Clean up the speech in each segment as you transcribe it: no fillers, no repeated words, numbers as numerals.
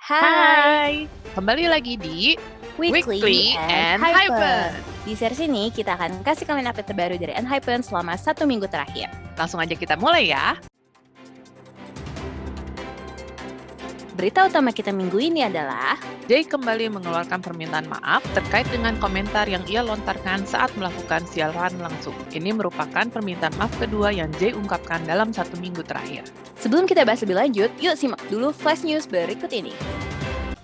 Hai, Hai, kembali lagi di Weekly and Hypen. Hypen. Di series ini kita akan kasih kalian update terbaru dari Hypen selama 1 minggu terakhir. Langsung aja kita mulai ya. Berita utama kita minggu ini adalah Jay kembali mengeluarkan permintaan maaf terkait dengan komentar yang ia lontarkan saat melakukan siaran langsung. Ini merupakan permintaan maaf kedua yang Jay ungkapkan dalam 1 minggu terakhir. Sebelum kita bahas lebih lanjut, yuk simak dulu flash news berikut ini.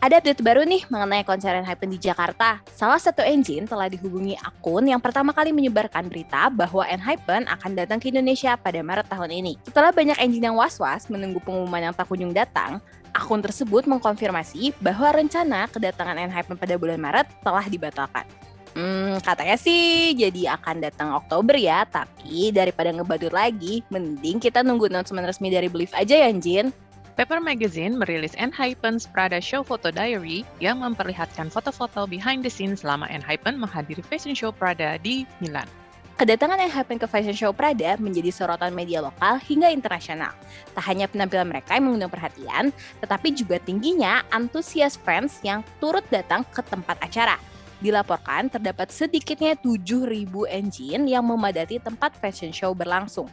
Ada update baru nih mengenai konser Hypen di Jakarta. Salah satu engine telah dihubungi akun yang pertama kali menyebarkan berita bahwa Hypen akan datang ke Indonesia pada Maret tahun ini. Setelah banyak engine yang was-was menunggu pengumuman yang tak kunjung datang, akun tersebut mengkonfirmasi bahwa rencana kedatangan Hypen pada bulan Maret telah dibatalkan. Katanya sih jadi akan datang Oktober ya, tapi daripada ngebadut lagi, mending kita nunggu announcement resmi dari Believe aja ya, Jin. Paper Magazine merilis Hypen's Prada Show Photo Diary yang memperlihatkan foto-foto behind the scenes selama Hypen menghadiri fashion show Prada di Milan. Kedatangan Hypen ke fashion show Prada menjadi sorotan media lokal hingga internasional. Tak hanya penampilan mereka yang mengundang perhatian, tetapi juga tingginya antusias fans yang turut datang ke tempat acara. Dilaporkan terdapat sedikitnya 7.000 engine yang memadati tempat fashion show berlangsung.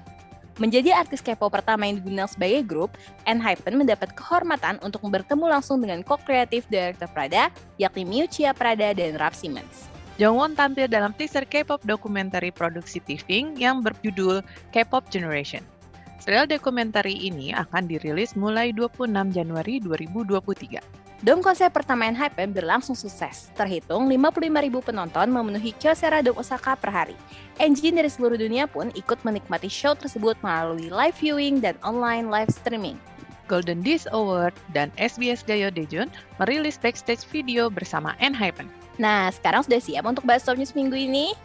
Menjadi artis K-pop pertama yang diundang sebagai grup, Hypen mendapat kehormatan untuk bertemu langsung dengan co-creative director Prada, yakni Miuccia Prada dan Raf Simons. Jongwon tampil dalam teaser K-pop documentary produksi TVING yang berjudul K-pop Generation. Serial documentary ini akan dirilis mulai 26 Januari 2023. Dome konser pertama Hypen berlangsung sukses. Terhitung 55.000 penonton memenuhi Kyocera Dome Osaka per hari. Engine dari seluruh dunia pun ikut menikmati show tersebut melalui live viewing dan online live streaming. Golden Disc Award dan SBS Gayo Daejeon merilis backstage video bersama Hypen. Nah, sekarang sudah siap untuk bahas top news minggu ini?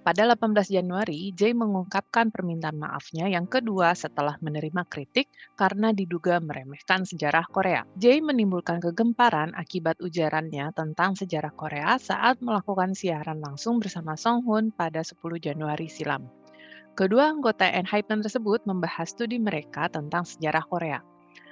Pada 18 Januari, Jay mengungkapkan permintaan maafnya yang kedua setelah menerima kritik karena diduga meremehkan sejarah Korea. Jay menimbulkan kegemparan akibat ujarannya tentang sejarah Korea saat melakukan siaran langsung bersama Song Hoon pada 10 Januari silam. Kedua anggota Hypen tersebut membahas studi mereka tentang sejarah Korea.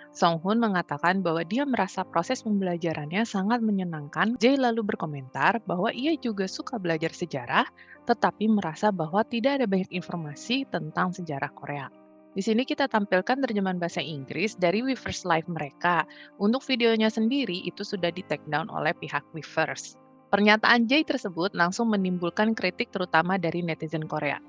Song Hoon mengatakan bahwa dia merasa proses pembelajarannya sangat menyenangkan. Jay lalu berkomentar bahwa ia juga suka belajar sejarah, tetapi merasa bahwa tidak ada banyak informasi tentang sejarah Korea. Di sini kita tampilkan terjemahan bahasa Inggris dari Weverse Live mereka. Untuk videonya sendiri itu sudah di-take down oleh pihak Weverse. Pernyataan Jay tersebut langsung menimbulkan kritik terutama dari netizen Korea.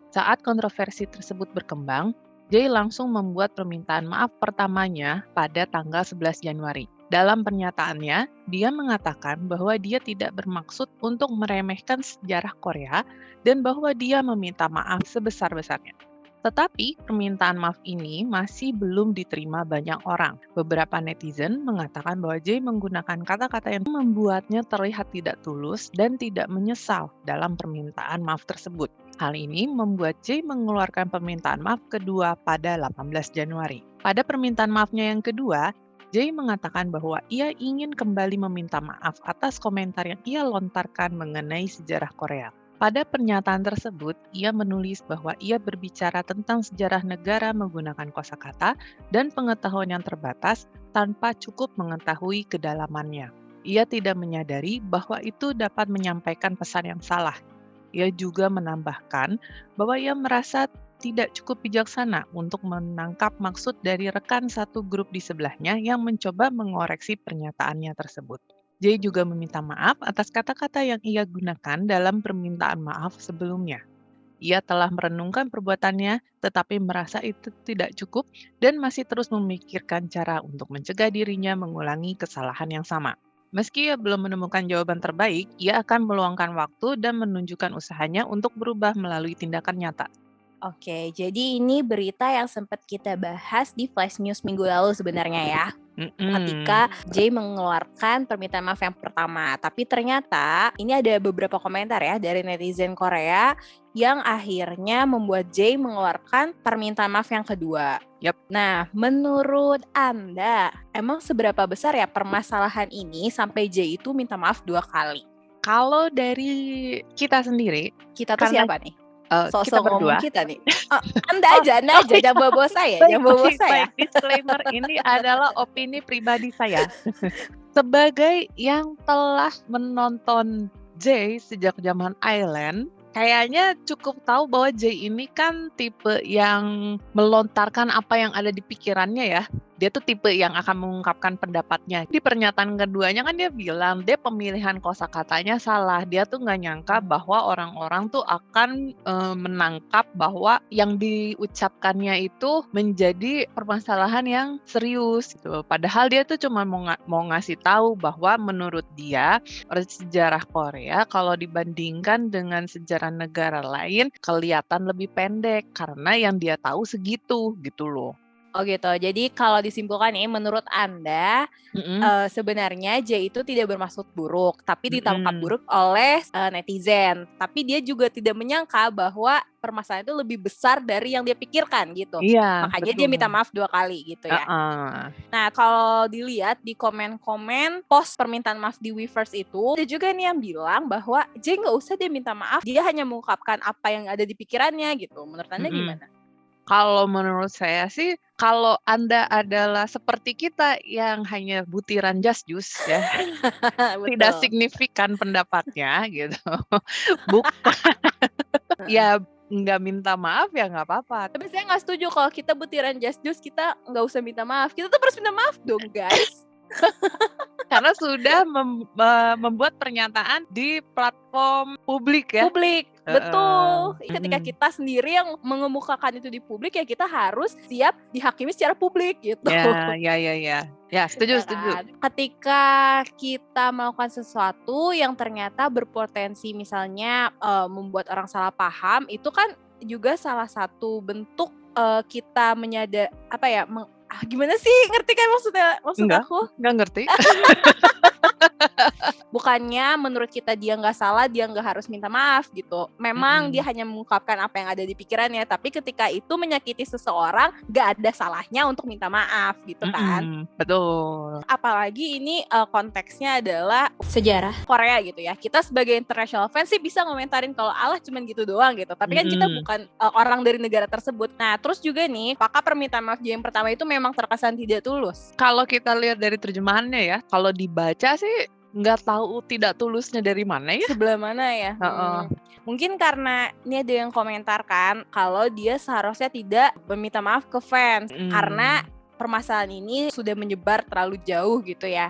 Saat kontroversi tersebut berkembang, Jay langsung membuat permintaan maaf pertamanya pada tanggal 11 Januari. Dalam pernyataannya, dia mengatakan bahwa dia tidak bermaksud untuk meremehkan sejarah Korea dan bahwa dia meminta maaf sebesar-besarnya. Tetapi permintaan maaf ini masih belum diterima banyak orang. Beberapa netizen mengatakan bahwa Jay menggunakan kata-kata yang membuatnya terlihat tidak tulus dan tidak menyesal dalam permintaan maaf tersebut. Hal ini membuat Jay mengeluarkan permintaan maaf kedua pada 18 Januari. Pada permintaan maafnya yang kedua, Jay mengatakan bahwa ia ingin kembali meminta maaf atas komentar yang ia lontarkan mengenai sejarah Korea. Pada pernyataan tersebut, ia menulis bahwa ia berbicara tentang sejarah negara menggunakan kosakata dan pengetahuan yang terbatas tanpa cukup mengetahui kedalamannya. Ia tidak menyadari bahwa itu dapat menyampaikan pesan yang salah. Ia juga menambahkan bahwa ia merasa tidak cukup bijaksana untuk menangkap maksud dari rekan satu grup di sebelahnya yang mencoba mengoreksi pernyataannya tersebut. Jay juga meminta maaf atas kata-kata yang ia gunakan dalam permintaan maaf sebelumnya. Ia telah merenungkan perbuatannya, tetapi merasa itu tidak cukup dan masih terus memikirkan cara untuk mencegah dirinya mengulangi kesalahan yang sama. Meski ia belum menemukan jawaban terbaik, ia akan meluangkan waktu dan menunjukkan usahanya untuk berubah melalui tindakan nyata. Oke, jadi ini berita yang sempat kita bahas di flash news minggu lalu sebenarnya ya. Ketika Jay mengeluarkan permintaan maaf yang pertama. Tapi ternyata ini ada beberapa komentar ya dari netizen Korea yang akhirnya membuat Jay mengeluarkan permintaan maaf yang kedua. Yap. Nah, menurut Anda, emang seberapa besar ya permasalahan ini sampai Jay itu minta maaf 2 kali? Kalau dari kita sendiri, Kita tuh karena siapa nih? Kita Sosok ngomong berdua. kita nih. Oh, Anda Oh, aja, Anda oh aja, iya, jangan bawa-bawa saya, baik, jangan bawa-bawa baik, saya. baik. Disclaimer ini adalah opini pribadi saya. Sebagai yang telah menonton Jay sejak zaman Island, kayaknya cukup tahu bahwa Jay ini kan tipe yang melontarkan apa yang ada di pikirannya ya. Dia tuh tipe yang akan mengungkapkan pendapatnya. Di pernyataan keduanya kan dia bilang dia pemilihan kosakatanya salah. Dia tuh nggak nyangka bahwa orang-orang tuh akan menangkap bahwa yang diucapkannya itu menjadi permasalahan yang serius gitu. Padahal dia tuh cuma mau ngasih tahu bahwa menurut dia sejarah Korea kalau dibandingkan dengan sejarah negara lain kelihatan lebih pendek karena yang dia tahu segitu gitu loh. Oh gitu. Jadi kalau disimpulkan nih, menurut Anda sebenarnya J itu tidak bermaksud buruk, tapi ditangkap buruk oleh netizen. Tapi dia juga tidak menyangka bahwa permasalahan itu lebih besar dari yang dia pikirkan gitu. Iya, Makanya dia minta maaf 2 kali gitu ya. Nah, kalau dilihat di komen-komen post permintaan maaf di Weverse itu, ada juga nih yang bilang bahwa J nggak usah dia minta maaf, dia hanya mengungkapkan apa yang ada di pikirannya gitu. Menurut Anda gimana? Kalau menurut saya sih, kalau Anda adalah seperti kita yang hanya butiran jas jus ya, tidak Betul. signifikan pendapatnya gitu. Bukan ya nggak minta maaf ya nggak apa-apa. Tapi saya nggak setuju kalau kita butiran just juice, kita nggak usah minta maaf. Kita tuh harus minta maaf dong, guys. Karena sudah membuat pernyataan di platform publik ya. Publik, betul. Ketika kita sendiri yang mengemukakan itu di publik, ya kita harus siap dihakimi secara publik gitu. Ya, setuju. Ketika kita melakukan sesuatu yang ternyata berpotensi misalnya membuat orang salah paham, itu kan juga salah satu bentuk kita menyadar apa ya? Gimana sih? Ngerti kan maksud aku? Nggak ngerti. Bukannya menurut kita dia nggak salah, dia nggak harus minta maaf gitu. Memang dia hanya mengungkapkan apa yang ada di pikirannya, tapi ketika itu menyakiti seseorang, nggak ada salahnya untuk minta maaf gitu kan. Betul. Apalagi ini konteksnya adalah sejarah Korea gitu ya. Kita sebagai international fans sih bisa ngomentarin kalau Allah cuman gitu doang gitu. Tapi kan kita bukan orang dari negara tersebut. Nah, terus juga nih, apakah permintaan maaf dia yang pertama itu memang terkesan tidak tulus? Kalau kita lihat dari terjemahannya ya, kalau dibaca sih nggak tahu tidak tulusnya dari mana ya. Sebelah mana ya? Mungkin karena ini ada yang komentar kan kalau dia seharusnya tidak meminta maaf ke fans karena permasalahan ini sudah menyebar terlalu jauh gitu ya.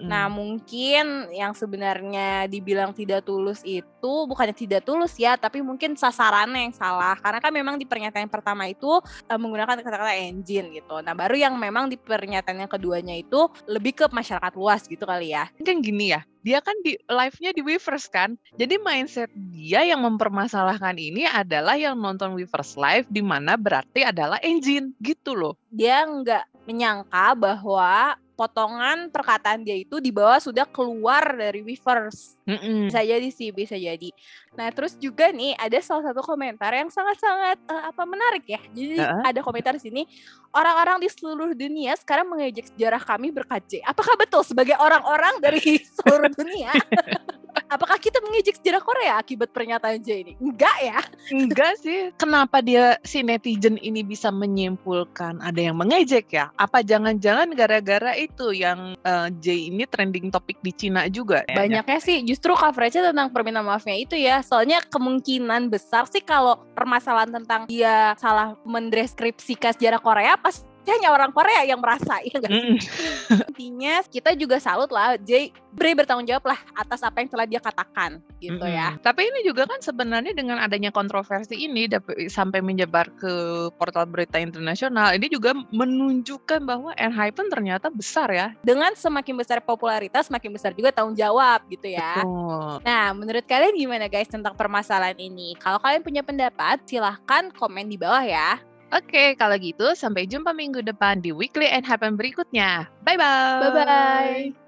Nah, mungkin yang sebenarnya dibilang tidak tulus itu bukannya tidak tulus ya, tapi mungkin sasarannya yang salah. Karena kan memang di pernyataan yang pertama itu menggunakan kata-kata engine gitu. Nah, baru yang memang di pernyataan yang keduanya itu lebih ke masyarakat luas gitu kali ya. Kan gini ya, dia kan di live-nya di Weverse kan. Jadi mindset dia yang mempermasalahkan ini adalah yang nonton Weverse live, di mana berarti adalah engine gitu loh. Dia nggak menyangka bahwa potongan perkataan dia itu di bawah sudah keluar dari Weverse. Bisa jadi sih, bisa jadi. Nah, terus juga nih ada salah satu komentar yang sangat-sangat menarik ya. Jadi ada komentar di sini, orang-orang di seluruh dunia sekarang mengejek sejarah kami berkat J. Apakah betul sebagai orang-orang dari seluruh dunia? Apakah kita mengejek sejarah Korea akibat pernyataan J ini? Enggak ya? Enggak sih. Kenapa si netizen ini bisa menyimpulkan ada yang mengejek ya? Apa jangan-jangan gara-gara itu yang J ini trending topik di Cina juga? Banyaknya sih justru coverage-nya tentang permintaan maafnya itu ya. Soalnya kemungkinan besar sih kalau permasalahan tentang dia salah mendeskripsikan sejarah Korea pasti hanya orang Korea yang merasa, ya nggak sih? Intinya kita juga salut lah, Jay beri bertanggung jawab lah atas apa yang telah dia katakan gitu ya. Tapi ini juga kan sebenarnya dengan adanya kontroversi ini sampai menyebar ke portal berita internasional, ini juga menunjukkan bahwa ENHYPEN ternyata besar ya. Dengan semakin besar popularitas, semakin besar juga tanggung jawab gitu ya. Betul. Nah, menurut kalian gimana guys tentang permasalahan ini? Kalau kalian punya pendapat, silahkan komen di bawah ya. Oke, kalau gitu sampai jumpa minggu depan di Weekly ENHYPEN berikutnya. Bye-bye! Bye-bye!